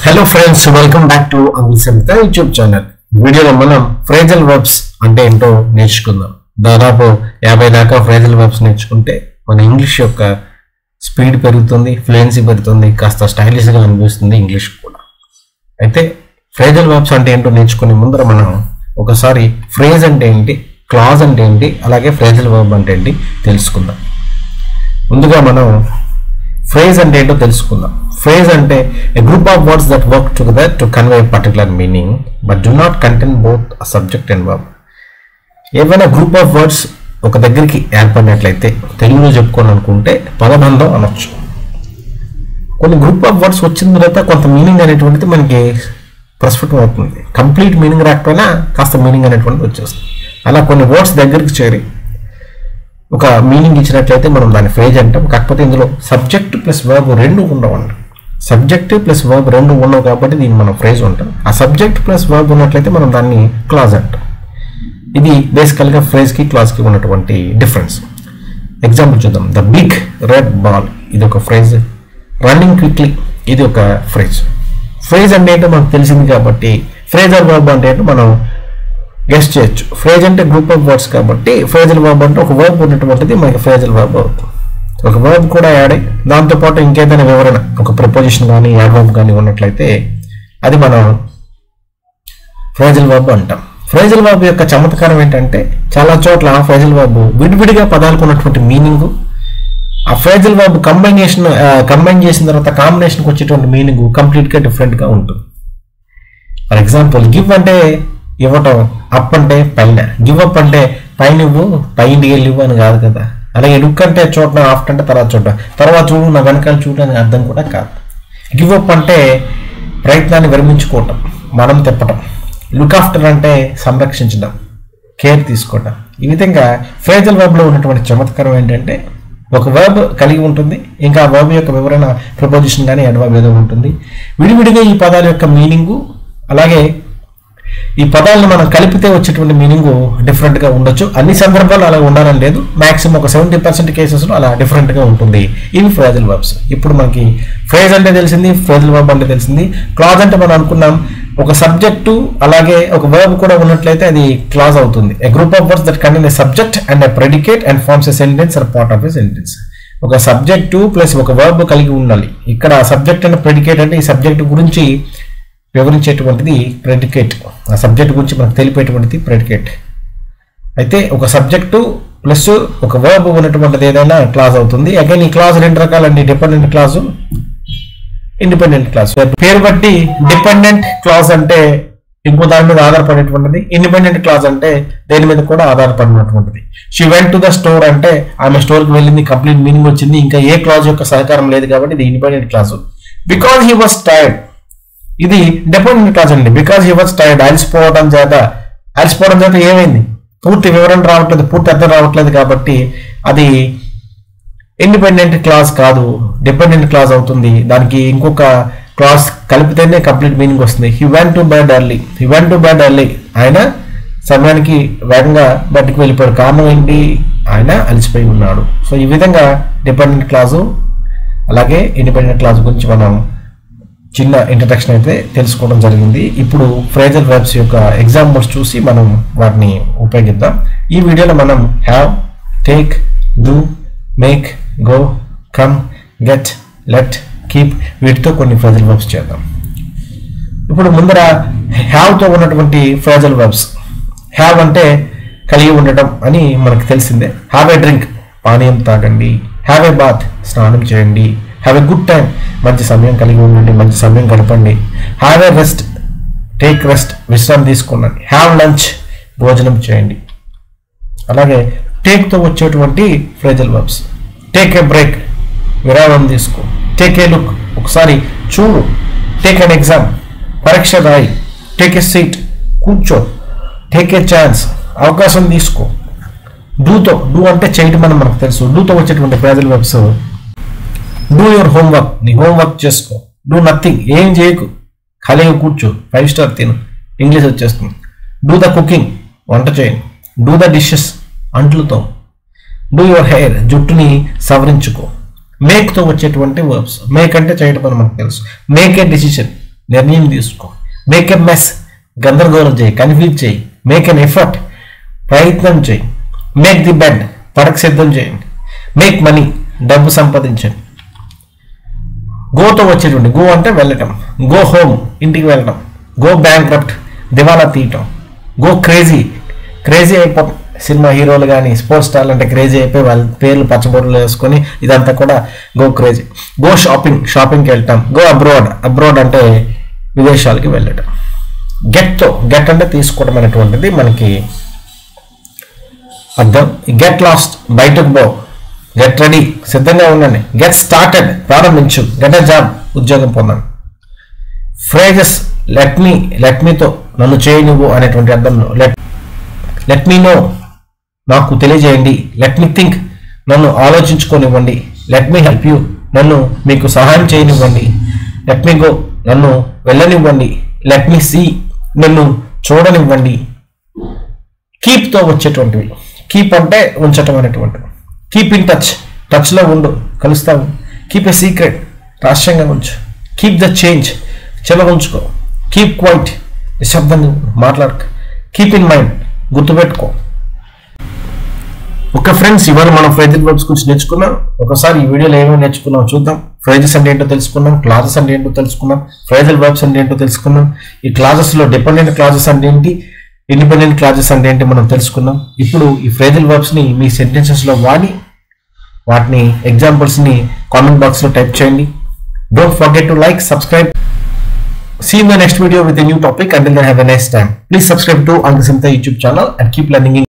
Hello friends, welcome back to Uncle Samita YouTube channel. వీడియోలో మనం phrasal verbs అంటే ఏంటో నేర్చుకుందాం. దాదాపు 50 దాకా ఫ్రేజల్ వర్బ్స్ నేర్చుకుంటే మన ఇంగ్లీష్ యొక్క స్పీడ్ పెరుగుతుంది, ఫ్లూయెన్సీ పెరుగుతుంది, కాస్త స్టైలిష్ గా అనిపిస్తుంది ఇంగ్లీష్ కూడా. అయితే ఫ్రేజల్ వర్బ్స్ అంటే ఏంటో నేర్చుకునే ముందర మనం ఒకసారి ఫ్రేజ్ అంటే ఏంటి, క్లాజ్ అంటే ఏంటి, అలాగే ఫ్రేజల్ వర్బ్ అంటే ఏంటి తెలుసుకుందాం. ముందుగా మనం ఫ్రేజ్ అంటే ఏంటో తెలుసుకుందాం. ఫ్రేజ్ అంటే a group of words that work together to convey a particular meaning but do not contain both a subject and verb. ఏవైనా గ్రూప్ ఆఫ్ వర్డ్స్ ఒక దగ్గరికి ఏర్పడినట్లయితే తెలుగులో చెప్పుకోవాలనుకుంటే పదబంధం అనొచ్చు. కొన్ని గ్రూప్ ఆఫ్ వర్డ్స్ వచ్చిన తర్వాత కొంత మీనింగ్ అనేటువంటిది మనకి ప్రస్ఫుటం అవుతుంది. కంప్లీట్ మీనింగ్ రాకపోయినా కాస్త మీనింగ్ అనేటువంటిది వచ్చేస్తుంది. అలా కొన్ని వర్డ్స్ దగ్గరికి చేరి ఒక మీనింగ్ ఇచ్చినట్లయితే మనం దాన్ని ఫ్రేజ్ అంటాం. కాకపోతే ఇందులో సబ్జెక్ట్ ప్లస్ వర్బ్ రెండు ఉండవండి. సబ్జెక్ట్ ప్లస్ వర్బ్ రెండు ఉండవు కాబట్టి దీన్ని మనం ఫ్రేజ్ అంటాం. ఆ సబ్జెక్ట్ ప్లస్ వర్బ్ ఉన్నట్లయితే మనం దాన్ని క్లాజ్ అంటాం. ఇది బేసికల్గా ఫ్రేజ్కి క్లాజ్కి ఉన్నటువంటి డిఫరెన్స్. ఎగ్జాంపుల్ చూద్దాం. ద బిగ్ రెడ్ బాల్ ఇది ఒక ఫ్రేజ్. రన్నింగ్ క్విక్లీ ఇది ఒక ఫ్రేజ్. ఫ్రేజ్ అంటే ఏంటో మనకు తెలిసింది కాబట్టి ఫ్రేజల్ వర్బ్ అంటే ఏంటో మనం గెస్ట్ చేయొచ్చు. ఫ్రేజ్ అంటే గ్రూప్ ఆఫ్ వర్డ్స్ కాబట్టి ఫ్రేజల్ వర్బ్ అంటే ఒక వర్బ్ ఉన్నటువంటిది మనకి ఫ్రేజల్ వర్బ్ అవుతుంది. ఒక వర్బ్ కూడా యాడ్ అయ్యి దాంతోపాటు ఇంకేదైనా వివరణ ఒక ప్రిపోజిషన్ కానీ యాడ్వర్బ్ కానీ ఉన్నట్లయితే అది మనం ఫ్రేజల్ వర్బ్ అంటాం. ఫ్రేజల్ వర్బ్ యొక్క చమత్కారం ఏంటంటే చాలా చోట్ల ఫ్రేజల్ వర్బ్ విడివిడిగా పదాలకు ఉన్నటువంటి మీనింగ్, ఆ ఫ్రేజల్ వర్బ్ కంబైన్ చేసిన తర్వాత కాంబినేషన్కి వచ్చేటువంటి మీనింగ్ కంప్లీట్గా డిఫరెంట్గా ఉంటుంది. ఫర్ ఎగ్జాంపుల్ గివ్ అంటే ఇవ్వటం, అప్ అంటే పైన, గివ్ అప్ అంటే పైన ఇవ్వు, పైన ఇవ్వు అని కాదు కదా. అలాగే లుక్ అంటే చూడటం, ఆఫ్టర్ అంటే తర్వాత చూడటం, తర్వాత చూడు నా వెనకాల చూడటం అని అర్థం కూడా కాదు. గివ్ అప్ అంటే ప్రయత్నాన్ని విరమించుకోవటం, మనం తిప్పటం. లుక్ ఆఫ్టర్ అంటే సంరక్షించడం, కేర్ తీసుకోవటం. ఈ విధంగా ఫ్రేజల్ వర్బ్లో ఉన్నటువంటి చమత్కారం ఏంటంటే ఒక వర్బ్ కలిగి ఉంటుంది, ఇంకా ఆ వర్బ్ యొక్క వివరణ ప్రపోజిషన్ కానీ అడ్వర్బ్ ఏదో ఉంటుంది. విడివిడిగా ఈ పదాల యొక్క మీనింగు అలాగే ఈ పదాలను మనం కలిపితే వచ్చేటువంటి మీనింగ్ డిఫరెంట్గా ఉండొచ్చు. అన్ని సందర్భాలు అలా ఉండాలని లేదు, మాక్సిమం ఒక 70% కేసెస్లో అలా డిఫరెంట్గా ఉంటుంది. ఇవి ఫ్రేజల్ వర్బ్స్. ఇప్పుడు మనకి ఫ్రేజ్ అంటే తెలిసింది, ఫ్రేజల్ వర్బ్ అంటే తెలిసింది. క్లాజ్ అంటే మనం అనుకున్నాం ఒక సబ్జెక్టు అలాగే ఒక వర్బ్ కూడా ఉన్నట్లయితే అది క్లాజ్ అవుతుంది. A group of words that contain a subject and a predicate and forms a sentence or part of a sentence. ఒక సబ్జెక్టు ప్లస్ ఒక వర్బ్ కలిగి ఉండాలి. ఇక్కడ సబ్జెక్ట్ అండ్ ప్రెడికేట్ అంటే ఈ సబ్జెక్ట్ గురించి వివరించేటువంటిది ప్రెడికేట్, ఆ సబ్జెక్ట్ గురించి మనకు తెలిపేటువంటిది ప్రెడికేట్. అయితే ఒక సబ్జెక్టు ప్లస్ ఒక వర్బ్ ఉన్నటువంటిది ఏదైనా క్లాజ్ అవుతుంది. అగైన్ ఈ క్లాజ్ రెండు రకాలండి, డిపెండెంట్ క్లాజు, ఇండిపెండెంట్ క్లాజ్. పేరు బట్టి డిపెండెంట్ క్లాజ్ అంటే ఇంకో దాని మీద ఆధారపడేటువంటిది, ఇండిపెండెంట్ క్లాజ్ అంటే దేని మీద కూడా ఆధారపడినటువంటిది. She went to the store అంటే ఆమె స్టోర్కి వెళ్ళింది, కంప్లీట్ మీనింగ్ వచ్చింది, ఇంకా ఏ క్లాజ్ యొక్క సహకారం లేదు కాబట్టి ఇది independent clause. Because he was tired ఇది డిపెండెంట్ క్లాజ్ అండి. బికాజ్ హీ వాజ్ టైర్డ్ అలసిపోవడం చేత ఏమైంది, పూర్తి వివరణ రావట్లేదు, పూర్తి అర్థం రావట్లేదు కాబట్టి అది ఇండిపెండెంట్ క్లాజ్ కాదు, డిపెండెంట్ క్లాజ్ అవుతుంది. దానికి ఇంకొక క్లాజ్ కలిపితేనే కంప్లీట్ మీనింగ్ వస్తుంది. He went to bed early ఆయన సమయానికి వేగంగా బయటికి వెళ్ళిపోయాడు. కారణం ఏంటి, ఆయన అలసిపోయి ఉన్నాడు. సో ఈ విధంగా డిపెండెంట్ క్లాజు అలాగే ఇండిపెండెంట్ క్లాజ్ గురించి మనం చిన్న ఇంట్రడక్షన్ అయితే తెలుసుకోవడం జరిగింది. ఇప్పుడు ఫ్రేజల్ వర్బ్స్ యొక్క ఎగ్జాంపుల్స్ చూసి మనం వాటిని ఉపయోగిద్దాం. ఈ వీడియోలో మనం have, take, do, make, go, come, get, let, keep వీటితో కొన్ని ఫ్రేజల్ వర్బ్స్ చేద్దాం. ఇప్పుడు ముందర హ్యావ్తో ఉన్నటువంటి ఫ్రేజల్ వర్బ్స్. హ్యావ్ అంటే కలిగి ఉండటం అని మనకు తెలిసిందే. హ్యావ్ ఏ డ్రింక్ పానీయం తాగండి, హ్యావ్ ఏ బాత్ స్నానం చేయండి, హ్యావ్ ఎ గుడ్ టైం మంచి సమయం కలిగి ఉండండి, మంచి సమయం గడపండి, have a rest take rest విశ్రాంతి తీసుకోండి, హ్యావ్ లంచ్ భోజనం చేయండి. అలాగే టేక్తో వచ్చేటువంటి phrasal verbs. Take a break విరామం తీసుకో, టేక్ ఏ లుక్ ఒకసారి చూడు, టేక్ ఎన్ ఎగ్జామ్ పరీక్ష రాయి, టేక్ ఏ సీట్ కూర్చో, టేక్ ఏ ఛాన్స్ అవకాశం తీసుకో. డూ అంటే చేయటం అని మనకు తెలుసు. డూతో వచ్చేటువంటి phrasal verbs do your homework నీ హోంవర్క్ చేసుకో, డూ నథింగ్ ఏం చేయకు ఖాళీగా కూర్చో, 5 స్టార్ తిను ఇంగ్లీష్ వచ్చేస్తుంది. డూ ద కుకింగ్ వంట చేయండి, డూ ద డిషెస్ అంట్లుతో, డూ యువర్ హెయిర్ జుట్టుని సవరించుకో. మేక్తో వచ్చేటువంటి వర్బ్స్. మేక్ అంటే చేయడం అని మనకు తెలుసు. మేక్ ఏ డిసిషన్ నిర్ణయం తీసుకో. మేక్ ఎ మెస్, గందరగోళం చేయి, కన్ఫ్యూజ్ చేయి. మేక్ ఎన్ ఎఫర్ట్, ప్రయత్నం చేయి. మేక్ ది బెడ్, పడక సిద్ధం చేయండి. మేక్ మనీ, డబ్బు సంపాదించండి. గోతో వచ్చేటువంటి, గో అంటే వెళ్ళటం, గో హోమ్, ఇంటికి వెళ్ళటం. గో బ్యాంక్రప్ట్, దివాలా తీయటం. గో క్రేజీ, క్రేజీ అయిపోతాం. సినిమా హీరోలు కానీ స్పోర్ట్స్ స్టార్లు అంటే క్రేజీ అయిపోయి వాళ్ళ పేర్లు పచ్చబొట్లు వేసుకొని ఇదంతా కూడా గో క్రేజీ. గో షాపింగ్, షాపింగ్కి వెళ్తాం. గో అబ్రోడ్, అబ్రోడ్ అంటే విదేశాలకి వెళ్ళటం. గెట్ అంటే తీసుకోవడం అనేటువంటిది మనకి అర్థం. గెట్ లాస్ట్, బయటకు పో. గెట్ రెడీ, సిద్ధంగా ఉండండి. గెట్ స్టార్టెడ్, ప్రారంభించు. గెట్ ఎ జాబ్, ఉద్యోగం పొందండి. ఫ్రేజెస్ లెట్ మీతో, నన్ను చేయనివ్వు అనేటువంటి అర్థంలో. లెట్ మీ నో, నాకు తెలియజేయండి. లెట్ మీ థింక్, నన్ను ఆలోచించుకోనివ్వండి. లెట్ మీ హెల్ప్ యూ, నన్ను మీకు సహాయం చేయనివ్వండి. లెట్ మీ గో, నన్ను వెళ్ళనివ్వండి. లెట్ మీ సీ, నన్ను చూడనివ్వండి. కీప్తో వచ్చేటువంటివి. కీప్ అంటే ఉంచటం అనేటువంటివి. కీప్ ఇన్ టచ్, టచ్లో ఉండు, కలుస్తావు. కీప్ ఎ సీక్రెట్, రహస్యంగా ఉంచు. కీప్ ద చేంజ్, చెల ఉంచుకో. కీప్ క్వైట్, నిశ్శబ్దంగా మాట్లాడక. కీప్ ఇన్ మైండ్, గుర్తుపెట్టుకో. ఓకే ఫ్రెండ్స్, ఇవాళ మనం ఫ్రేజల్ వర్బ్స్ గురించి నేర్చుకున్నాం. ఒకసారి ఈ వీడియోలో ఏమేమి నేర్చుకున్నాం చూద్దాం. ఫ్రేజెస్ అంటే ఏంటో తెలుసుకున్నాం, క్లాజెస్ అంటే ఏంటో తెలుసుకున్నాం, ఫ్రేజల్ వర్బ్స్ అంటే ఏంటో తెలుసుకున్నాం. ఈ క్లాజెస్లో డిపెండెంట్ క్లాజెస్ అంటే ఏంటి, ఇండిపెండెంట్ క్లాజెస్ అంటే ఏంటి మనం తెలుసుకున్నాం. ఇప్పుడు ఈ ఫ్రేజల్ వర్బ్స్ని మీ సెంటెన్సెస్లో వాడి వాటిని ఎగ్జాంపుల్స్ని కామెంట్ బాక్స్లో టైప్ చేయండి. Don't forget to like, subscribe. See you in the next video with a new topic. Until then, have a nice time. Please subscribe to Uncle Simta YouTube channel and keep learning.